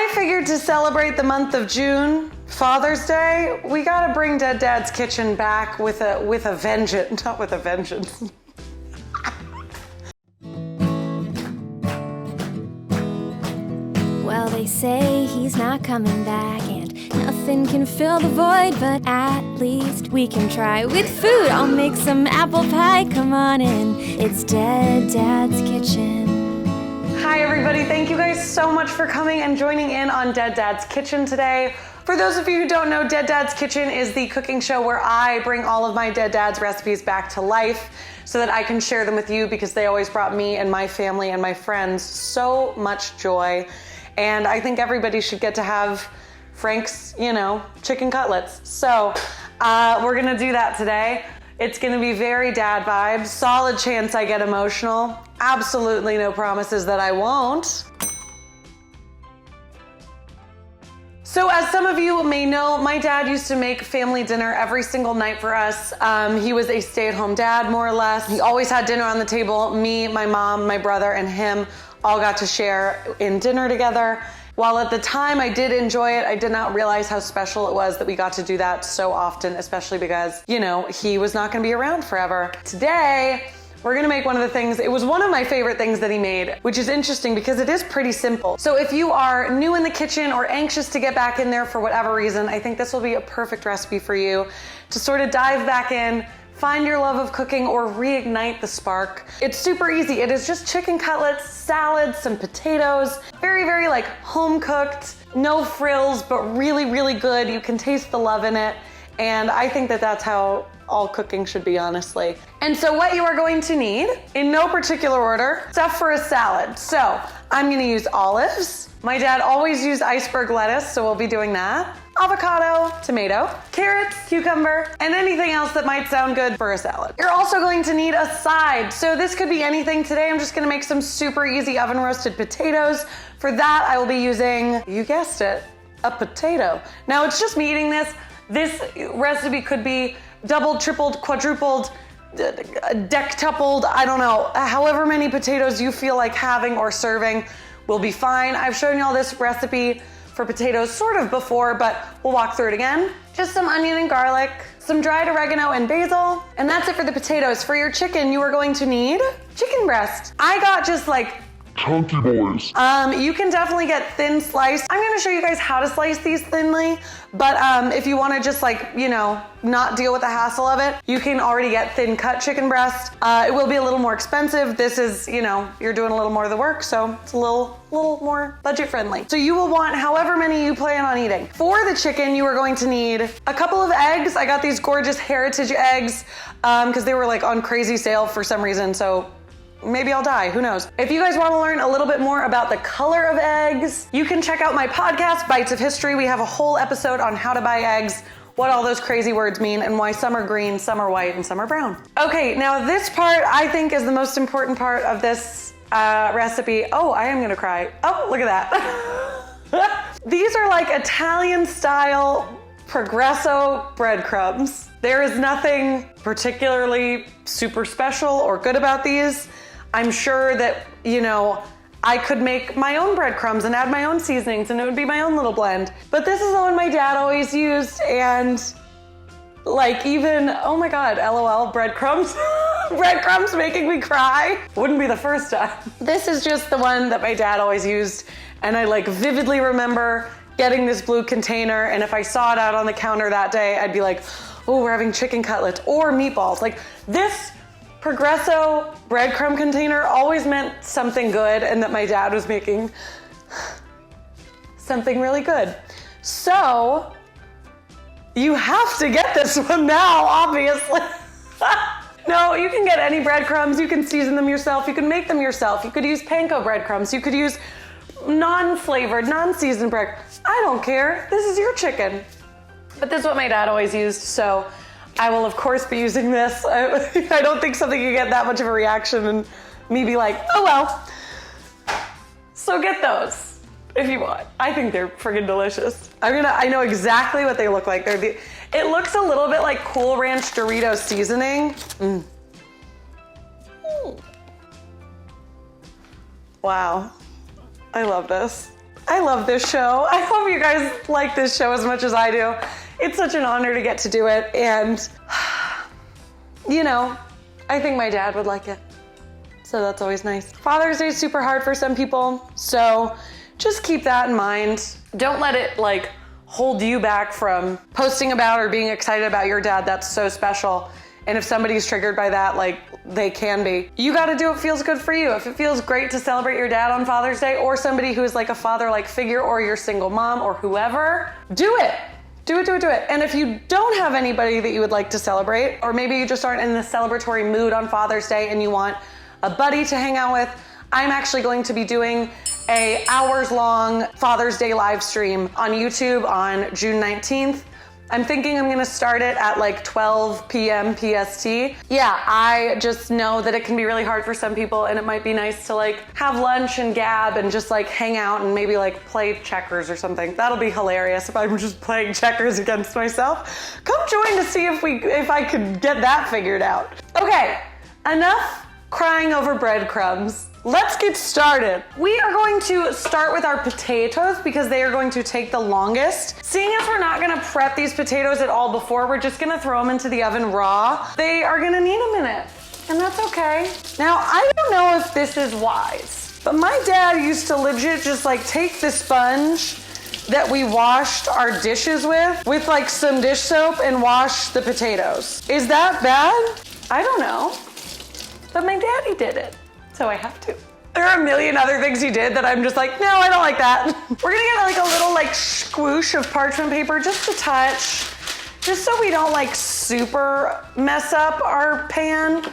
I figured to celebrate the month of June, Father's Day, we gotta bring Dead Dad's Kitchen back with a vengeance, not with a vengeance. Well, they say he's not coming back and nothing can fill the void, but at least we can try with food. I'll make some apple pie, come on in. It's Dead Dad's Kitchen. Hi everybody, thank you guys so much for coming and joining in on Dead Dad's Kitchen today. For those of you who don't know, Dead Dad's Kitchen is the cooking show where I bring all of my Dead Dad's recipes back to life so that I can share them with you, because they always brought me and my family and my friends so much joy. And I think everybody should get to have Frank's, chicken cutlets. So we're gonna do that today. It's gonna be very dad vibes. Solid chance I get emotional. Absolutely no promises that I won't. So as some of you may know, my dad used to make family dinner every single night for us. He was a stay-at-home dad, more or less. He always had dinner on the table. Me, my mom, my brother, and him all got to share in dinner together. While at the time I did enjoy it, I did not realize how special it was that we got to do that so often, especially because, he was not gonna be around forever. Today, we're gonna make one of the things, it was one of my favorite things that he made, which is interesting because it is pretty simple. So if you are new in the kitchen or anxious to get back in there for whatever reason, I think this will be a perfect recipe for you to sort of dive back in, find your love of cooking, or reignite the spark. It's super easy. It is just chicken cutlets, salad, some potatoes, very, very like home cooked, no frills, but really, really good. You can taste the love in it. And I think that that's how all cooking should be, honestly. And so what you are going to need, in no particular order, stuff for a salad. So I'm gonna use olives. My dad always used iceberg lettuce, so we'll be doing that. Avocado, tomato, carrots, cucumber, and anything else that might sound good for a salad. You're also going to need a side. So this could be anything. Today I'm just gonna make some super easy oven roasted potatoes. For that, I will be using, you guessed it, a potato. Now it's just me eating this. This recipe could be doubled, tripled, quadrupled, dectupled, I don't know. However many potatoes you feel like having or serving will be fine. I've shown you all this recipe for potatoes sort of before, but we'll walk through it again. Just some onion and garlic, some dried oregano and basil, and that's it for the potatoes. For your chicken, you are going to need chicken breast. I got just like chunky boys. You can definitely get thin sliced. I'm gonna show you guys how to slice these thinly, but if you wanna just not deal with the hassle of it, you can already get thin cut chicken breast. It will be a little more expensive. This is, you're doing a little more of the work, so it's a little more budget friendly. So you will want however many you plan on eating. For the chicken, you are going to need a couple of eggs. I got these gorgeous heritage eggs because they were like on crazy sale for some reason, so maybe I'll die, who knows. If you guys want to learn a little bit more about the color of eggs, you can check out my podcast, Bites of History. We have a whole episode on how to buy eggs, what all those crazy words mean, and why some are green, some are white, and some are brown. Okay, now this part I think is the most important part of this recipe. Oh, I am gonna cry. Oh, look at that. These are like Italian style Progresso breadcrumbs. There is nothing particularly super special or good about these. I'm sure that, I could make my own breadcrumbs and add my own seasonings and it would be my own little blend. But this is the one my dad always used, and oh my God, LOL, breadcrumbs. Breadcrumbs making me cry. Wouldn't be the first time. This is just the one that my dad always used, and I vividly remember getting this blue container, and if I saw it out on the counter that day, I'd be like, oh, we're having chicken cutlets or meatballs. This Progresso breadcrumb container always meant something good and that my dad was making something really good. So you have to get this one now, obviously. No, you can get any breadcrumbs. You can season them yourself. You can make them yourself. You could use panko breadcrumbs. You could use non-flavored, non-seasoned bread. I don't care. This is your chicken. But this is what my dad always used, so I will of course be using this. I don't think something can get that much of a reaction and me be like, oh well. So get those if you want. I think they're friggin' delicious. I know exactly what they look like. It looks a little bit like Cool Ranch Dorito seasoning. Wow, I love this. I love this show. I hope you guys like this show as much as I do. It's such an honor to get to do it. And, you know, I think my dad would like it. So that's always nice. Father's Day is super hard for some people. So just keep that in mind. Don't let it like hold you back from posting about or being excited about your dad. That's so special. And if somebody's triggered by that, like they can be. You gotta do what feels good for you. If it feels great to celebrate your dad on Father's Day or somebody who is like a father-like figure or your single mom or whoever, do it. Do it, do it, do it. And if you don't have anybody that you would like to celebrate, or maybe you just aren't in the celebratory mood on Father's Day and you want a buddy to hang out with, I'm actually going to be doing a hours-long Father's Day live stream on YouTube on June 19th. I'm thinking I'm gonna start it at like 12 p.m. PST. Yeah, I just know that it can be really hard for some people and it might be nice to like have lunch and gab and just like hang out and maybe like play checkers or something. That'll be hilarious if I'm just playing checkers against myself. Come join to see if I could get that figured out. Okay, enough crying over breadcrumbs. Let's get started. We are going to start with our potatoes because they are going to take the longest. Seeing as we're not gonna prep these potatoes at all before, we're just gonna throw them into the oven raw. They are gonna need a minute, and that's okay. Now, I don't know if this is wise, but my dad used to legit just like take the sponge that we washed our dishes with like some dish soap and wash the potatoes. Is that bad? I don't know, but my daddy did it. So I have to. There are a million other things he did that I'm just like, no, I don't like that. We're gonna get like a little like squoosh of parchment paper, just a touch, just so we don't like super mess up our pan.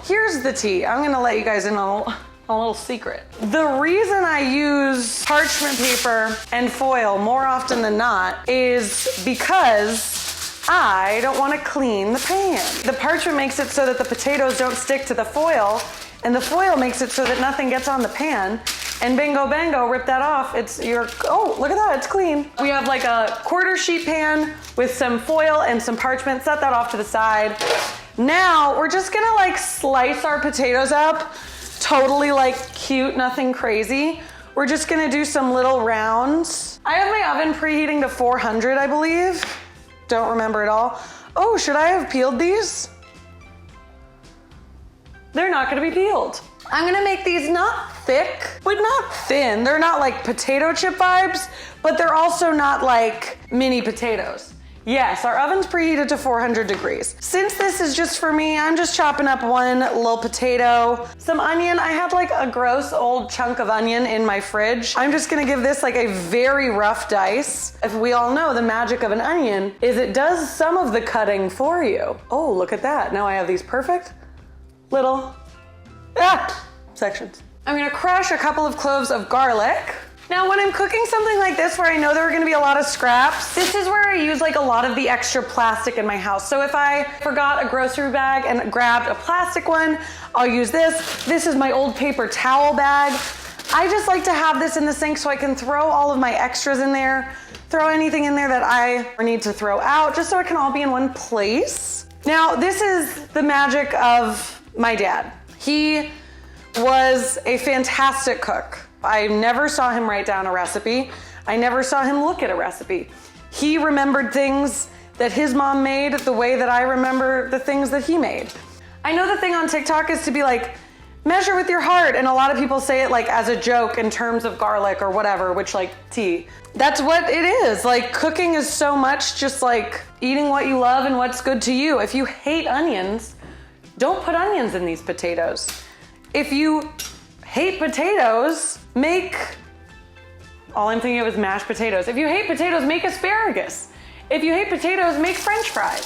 Here's the tea. I'm gonna let you guys in on a little secret. The reason I use parchment paper and foil more often than not is because I don't wanna clean the pan. The parchment makes it so that the potatoes don't stick to the foil, and the foil makes it so that nothing gets on the pan. And bingo bango, rip that off. Oh, look at that, it's clean. We have like a quarter sheet pan with some foil and some parchment. Set that off to the side. Now, we're just gonna like slice our potatoes up. Totally like cute, nothing crazy. We're just gonna do some little rounds. I have my oven preheating to 400, I believe. Don't remember it all. Oh, should I have peeled these? They're not gonna be peeled. I'm gonna make these not thick, but not thin. They're not like potato chip vibes, but they're also not like mini potatoes. Yes, our oven's preheated to 400 degrees. Since this is just for me, I'm just chopping up one little potato, some onion. I had like a gross old chunk of onion in my fridge. I'm just gonna give this like a very rough dice. If we all know the magic of an onion is it does some of the cutting for you. Oh, look at that. Now I have these perfect little sections. I'm gonna crush a couple of cloves of garlic. Now, when I'm cooking something like this where I know there are gonna be a lot of scraps, this is where I use like a lot of the extra plastic in my house. So if I forgot a grocery bag and grabbed a plastic one, I'll use this. This is my old paper towel bag. I just like to have this in the sink so I can throw all of my extras in there, throw anything in there that I need to throw out, just so it can all be in one place. Now, this is the magic of my dad. He was a fantastic cook. I never saw him write down a recipe. I never saw him look at a recipe. He remembered things that his mom made the way that I remember the things that he made. I know the thing on TikTok is to be like, measure with your heart, and a lot of people say it like as a joke in terms of garlic or whatever, which like tea. That's what it is. Like cooking is so much just like eating what you love and what's good to you. If you hate onions, don't put onions in these potatoes. If you hate potatoes, all I'm thinking of is mashed potatoes. If you hate potatoes, make asparagus. If you hate potatoes, make French fries.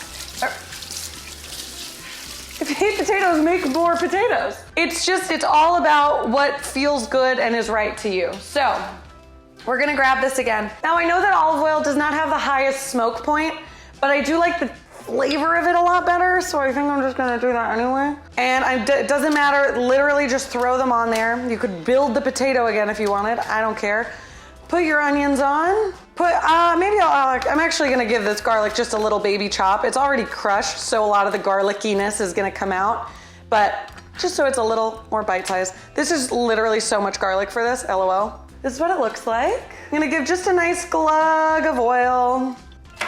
If you hate potatoes, make more potatoes. It's all about what feels good and is right to you. So, we're gonna grab this again. Now I know that olive oil does not have the highest smoke point, but I do like the flavor of it a lot better, so I think I'm just gonna do that anyway. And it doesn't matter, literally just throw them on there. You could build the potato again if you wanted, I don't care. Put your onions on. I'm actually gonna give this garlic just a little baby chop. It's already crushed, so a lot of the garlickiness is gonna come out, but just so it's a little more bite-sized. This is literally so much garlic for this, LOL. This is what it looks like. I'm gonna give just a nice glug of oil.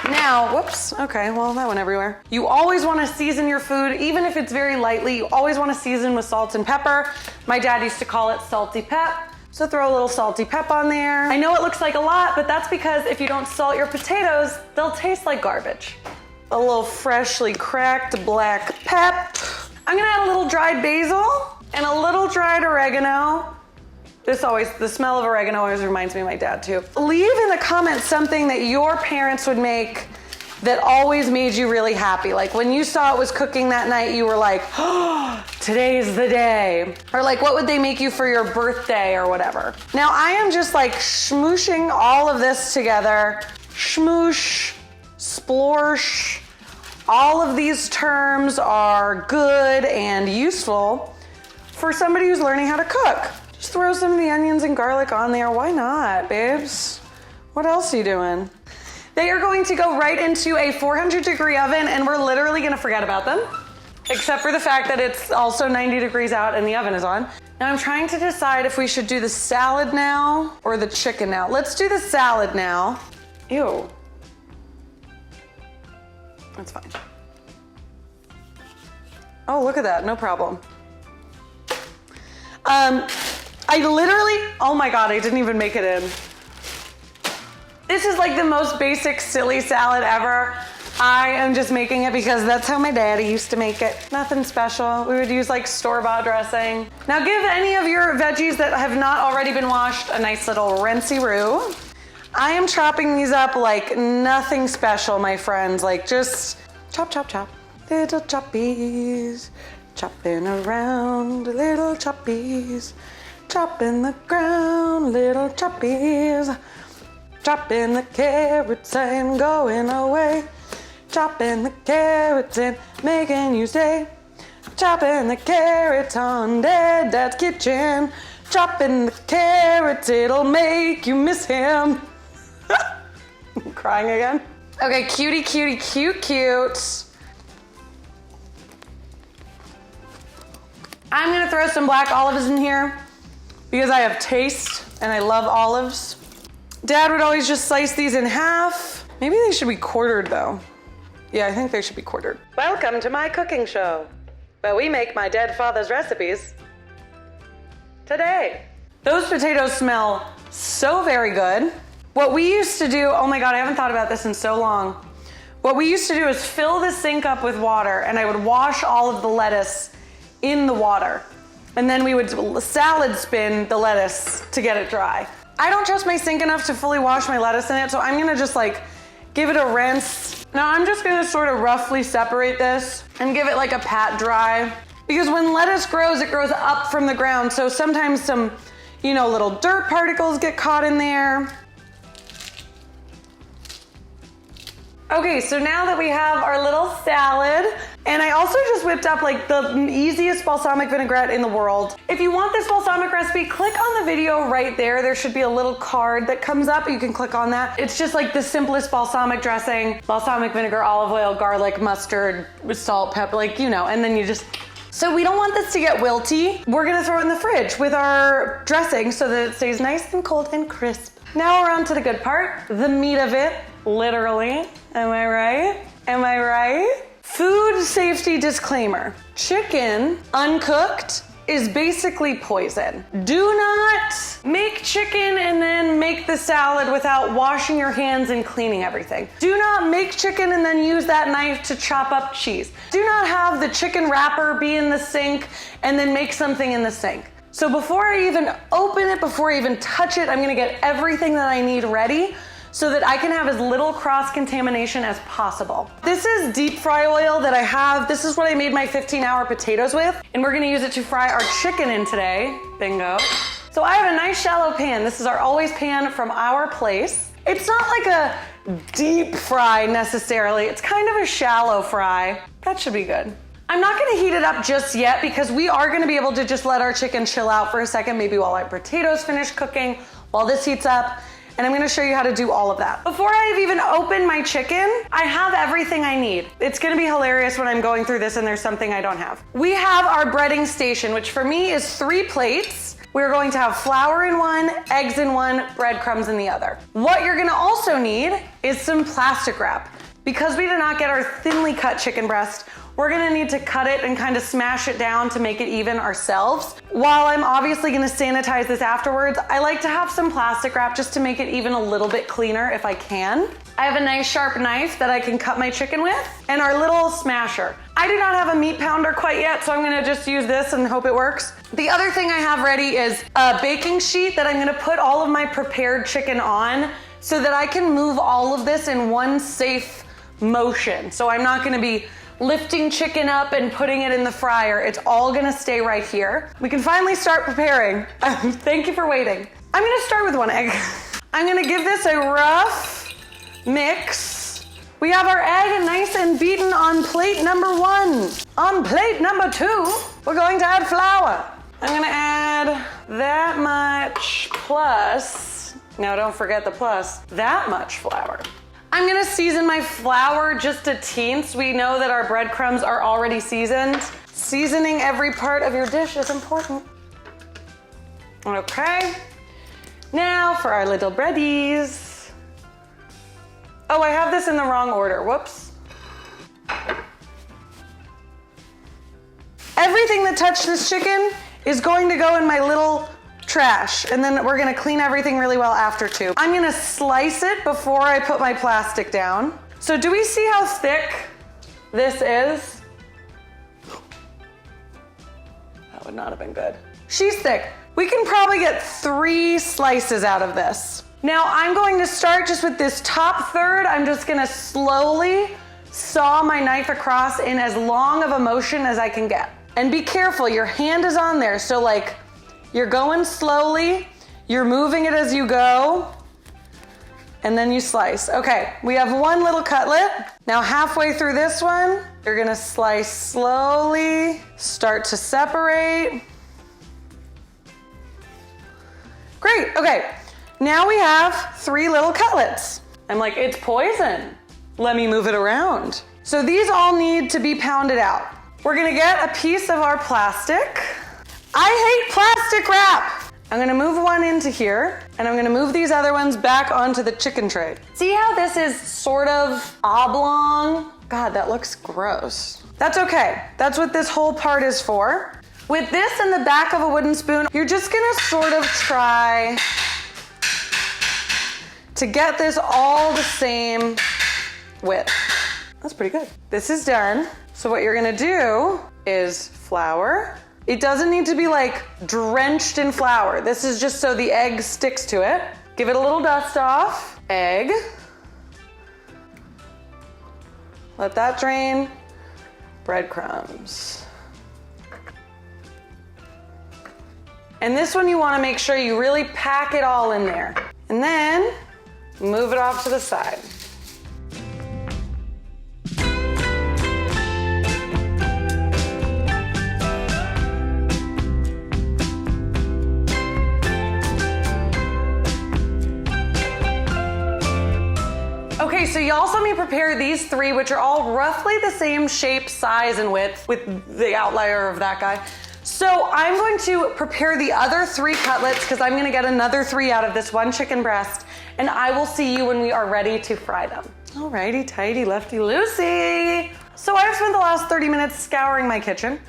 Now, whoops, okay, well that went everywhere. You always wanna season your food, even if it's very lightly, you always wanna season with salt and pepper. My dad used to call it salty pep, so throw a little salty pep on there. I know it looks like a lot, but that's because if you don't salt your potatoes, they'll taste like garbage. A little freshly cracked black pep. I'm gonna add a little dried basil and a little dried oregano. The smell of oregano always reminds me of my dad too. Leave in the comments something that your parents would make that always made you really happy. Like when you saw it was cooking that night, you were like, oh, today's the day. Or like, what would they make you for your birthday or whatever? Now I am just like smooshing all of this together. Smoosh, splorsh. All of these terms are good and useful for somebody who's learning how to cook. Just throw some of the onions and garlic on there. Why not, babes? What else are you doing? They are going to go right into a 400-degree oven, and we're literally gonna forget about them, except for the fact that it's also 90 degrees out and the oven is on. Now I'm trying to decide if we should do the salad now or the chicken now. Let's do the salad now. Ew. That's fine. Oh, look at that, no problem. I literally, oh my God, I didn't even make it in. This is like the most basic silly salad ever. I am just making it because that's how my daddy used to make it. Nothing special. We would use like store-bought dressing. Now give any of your veggies that have not already been washed a nice little rinsey-roo. I am chopping these up like nothing special, my friends. Like just chop, chop, chop. Little choppies. Chopping around, little choppies. Chopping the ground, little choppies. Chopping the carrots and going away. Chopping the carrots and making you stay. Chopping the carrots on Dad's kitchen. Chopping the carrots, it'll make you miss him. I'm crying again. Okay, cutie, cutie, cute, cute. I'm gonna throw some black olives in here because I have taste and I love olives. Dad would always just slice these in half. Maybe they should be quartered though. Yeah, I think they should be quartered. Welcome to my cooking show, where we make my dead father's recipes today. Those potatoes smell so very good. What we used to do, oh my God, I haven't thought about this in so long. What we used to do is fill the sink up with water and I would wash all of the lettuce in the water. And then we would salad spin the lettuce to get it dry. I don't trust my sink enough to fully wash my lettuce in it, so I'm gonna just like give it a rinse. Now I'm just gonna sort of roughly separate this and give it like a pat dry. Because when lettuce grows, it grows up from the ground. So sometimes some, little dirt particles get caught in there. Okay, so now that we have our little salad, and I also just whipped up like the easiest balsamic vinaigrette in the world. If you want this balsamic recipe, click on the video right there. There should be a little card that comes up. You can click on that. It's just like the simplest balsamic dressing, balsamic vinegar, olive oil, garlic, mustard, salt, pepper, and then you just... So we don't want this to get wilty. We're gonna throw it in the fridge with our dressing so that it stays nice and cold and crisp. Now we're on to the good part, the meat of it, literally. Am I right? Am I right? Food safety disclaimer. Chicken, uncooked, is basically poison. Do not make chicken and then make the salad without washing your hands and cleaning everything. Do not make chicken and then use that knife to chop up cheese. Do not have the chicken wrapper be in the sink and then make something in the sink. So before I even open it, before I even touch it, I'm gonna get everything that I need ready so that I can have as little cross-contamination as possible. This is deep fry oil that I have. This is what I made my 15-hour potatoes with, and we're gonna use it to fry our chicken in today. Bingo. So I have a nice shallow pan. This is our Always pan from our place. It's not like a deep fry necessarily. It's kind of a shallow fry. That should be good. I'm not gonna heat it up just yet because we are gonna be able to just let our chicken chill out for a second, maybe while our potatoes finish cooking, while this heats up. And I'm gonna show you how to do all of that. Before I've even opened my chicken, I have everything I need. It's gonna be hilarious when I'm going through this and there's something I don't have. We have our breading station, which for me is 3 plates. We're going to have flour in one, eggs in one, breadcrumbs in the other. What you're gonna also need is some plastic wrap. Because we did not get our thinly cut chicken breast, we're gonna need to cut it and kind of smash it down to make it even ourselves. While I'm obviously gonna sanitize this afterwards, I like to have some plastic wrap just to make it even a little bit cleaner if I can. I have a nice sharp knife that I can cut my chicken with, and our little smasher. I do not have a meat pounder quite yet, so I'm gonna just use this and hope it works. The other thing I have ready is a baking sheet that I'm gonna put all of my prepared chicken on so that I can move all of this in one safe motion. So I'm not gonna be lifting chicken up and putting it in the fryer. It's all gonna stay right here. We can finally start preparing. Thank you for waiting. I'm gonna start with one egg. I'm gonna give this a rough mix. We have our egg nice and beaten on plate number 1. On plate number 2, we're going to add flour. I'm gonna add that much plus, now don't forget the plus, that much flour. I'm gonna season my flour just a teeny so we know that our breadcrumbs are already seasoned. Seasoning every part of your dish is important. Okay, now for our little breadies. Oh, I have this in the wrong order, whoops. Everything that touched this chicken is going to go in my little trash, and then we're gonna clean everything really well after too. I'm gonna slice it before I put my plastic down. So do we see how thick this is? That would not have been good. She's thick. We can probably get 3 slices out of this. Now I'm going to start just with this top third. I'm just gonna slowly saw my knife across in as long of a motion as I can get. And be careful, your hand is on there. So like, you're going slowly, you're moving it as you go, and then you slice. Okay, we have one little cutlet. Now halfway through this one, you're gonna slice slowly, start to separate. Great, okay. Now we have 3 little cutlets. I'm like, it's poison. Let me move it around. So these all need to be pounded out. We're gonna get a piece of our plastic. I hate plastic wrap. I'm gonna move one into here, and I'm gonna move these other ones back onto the chicken tray. See how this is sort of oblong? God, that looks gross. That's okay. That's what this whole part is for. With this in the back of a wooden spoon, you're just gonna sort of try to get this all the same width. That's pretty good. This is done. So what you're gonna do is flour. It doesn't need to be like drenched in flour. This is just so the egg sticks to it. Give it a little dust off. Egg. Let that drain. Breadcrumbs. And this one you wanna make sure you really pack it all in there. And then move it off to the side. Okay, so y'all saw me prepare these 3, which are all roughly the same shape, size, and width, with the outlier of that guy. So I'm going to prepare the other 3 cutlets because I'm gonna get another 3 out of this one chicken breast, and I will see you when we are ready to fry them. Alrighty, tighty, lefty, loosey. So I've spent the last 30 minutes scouring my kitchen,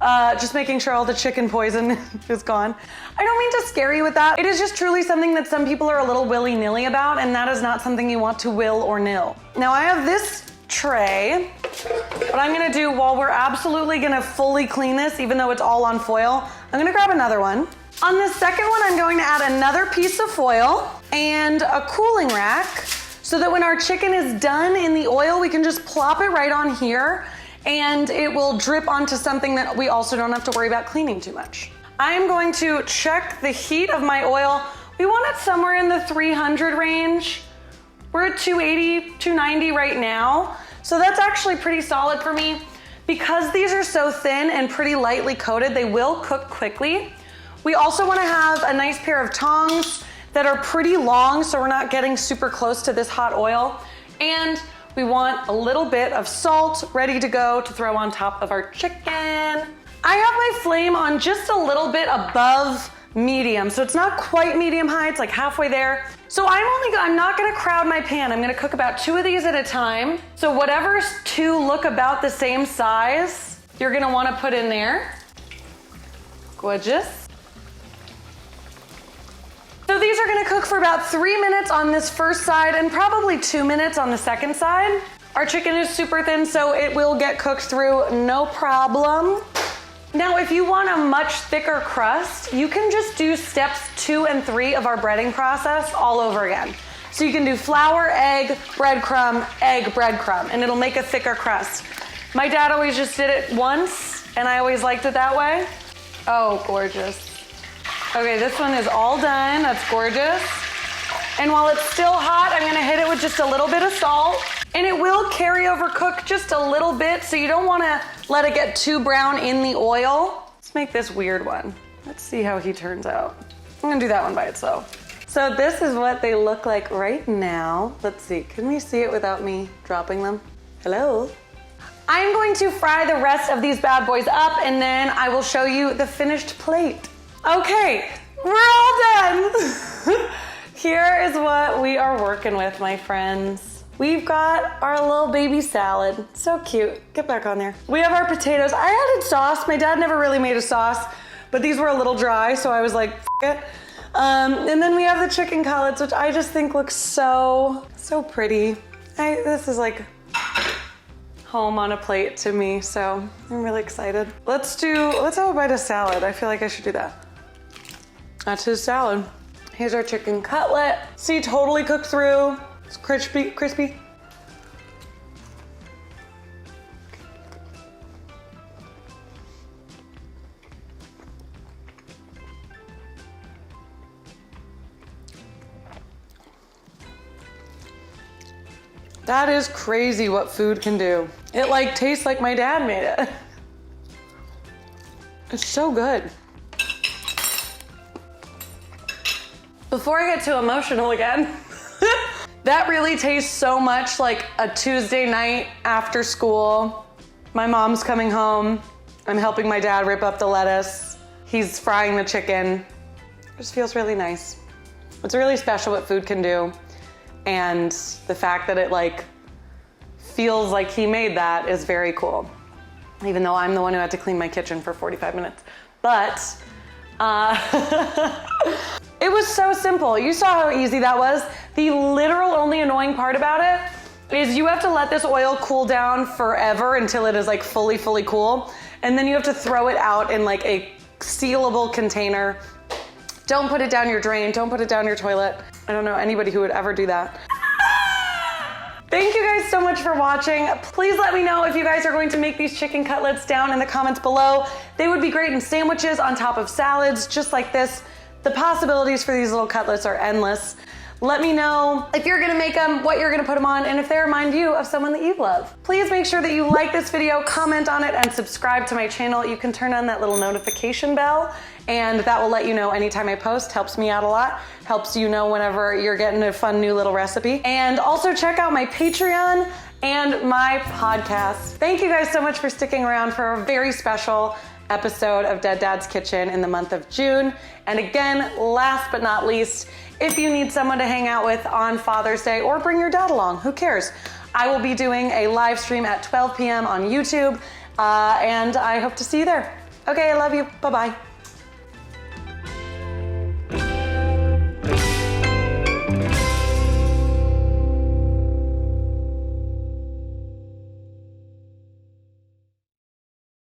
just making sure all the chicken poison is gone. I don't mean to scare you with that. It is just truly something that some people are a little willy-nilly about, and that is not something you want to will or nil. Now I have this tray. What I'm gonna do while we're absolutely gonna fully clean this, even though it's all on foil, I'm gonna grab another one. On the second one, I'm going to add another piece of foil and a cooling rack so that when our chicken is done in the oil, we can just plop it right on here and it will drip onto something that we also don't have to worry about cleaning too much. I am going to check the heat of my oil. We want it somewhere in the 300 range. We're at 280, 290 right now. So that's actually pretty solid for me. Because these are so thin and pretty lightly coated, they will cook quickly. We also want to have a nice pair of tongs that are pretty long so we're not getting super close to this hot oil. And we want a little bit of salt ready to go to throw on top of our chicken. I have my flame on just a little bit above medium. So it's not quite medium high, it's like halfway there. So I'm not gonna crowd my pan. I'm gonna cook about 2 of these at a time. So whatever 2 look about the same size, you're gonna wanna put in there. Gorgeous. So these are gonna cook for about 3 minutes on this first side and probably 2 minutes on the second side. Our chicken is super thin, so it will get cooked through, no problem. Now, if you want a much thicker crust, you can just do steps 2 and 3 of our breading process all over again. So you can do flour, egg, breadcrumb, egg, breadcrumb, and it'll make a thicker crust. My dad always just did it once, and I always liked it that way. Oh, gorgeous. Okay, this one is all done. That's gorgeous. And while it's still hot, I'm gonna hit it with just a little bit of salt. And it will carry over cook just a little bit, so you don't wanna let it get too brown in the oil. Let's make this weird one. Let's see how he turns out. I'm gonna do that one by itself. So this is what they look like right now. Let's see, can we see it without me dropping them? Hello? I'm going to fry the rest of these bad boys up, and then I will show you the finished plate. Okay, we're all done. Here is what we are working with, my friends. We've got our little baby salad. So cute. Get back on there. We have our potatoes. I added sauce. My dad never really made a sauce, but these were a little dry, so I was like, F it. And then we have the chicken cutlets, which I just think looks so pretty. This is like home on a plate to me, so I'm really excited. Let's have a bite of salad. I feel like I should do that. That's his salad. Here's our chicken cutlet. See, totally cooked through. It's crispy. That is crazy what food can do. It like tastes like my dad made it. It's so good. Before I get too emotional again, that really tastes so much like a Tuesday night after school. My mom's coming home. I'm helping my dad rip up the lettuce. He's frying the chicken. It just feels really nice. It's really special what food can do. And the fact that it like feels like he made that is very cool. Even though I'm the one who had to clean my kitchen for 45 minutes. But it was so simple. You saw how easy that was. The literal only annoying part about it is you have to let this oil cool down forever until it is like fully cool. And then you have to throw it out in like a sealable container. Don't put it down your drain. Don't put it down your toilet. I don't know anybody who would ever do that. Thank you guys so much for watching. Please let me know if you guys are going to make these chicken cutlets down in the comments below. They would be great in sandwiches on top of salads, just like this. The possibilities for these little cutlets are endless. Let me know if you're gonna make them, what you're gonna put them on, and if they remind you of someone that you love. Please make sure that you like this video, comment on it, and subscribe to my channel. You can turn on that little notification bell, and that will let you know anytime I post. Helps me out a lot. Helps you know whenever you're getting a fun new little recipe. And also check out my Patreon and my podcast. Thank you guys so much for sticking around for a very special episode of Dead Dad's Kitchen in the month of June. And again, last but not least, if you need someone to hang out with on Father's Day, or bring your dad along, who cares? I will be doing a live stream at 12 p.m. on YouTube, and I hope to see you there. Okay, I love you. Bye-bye.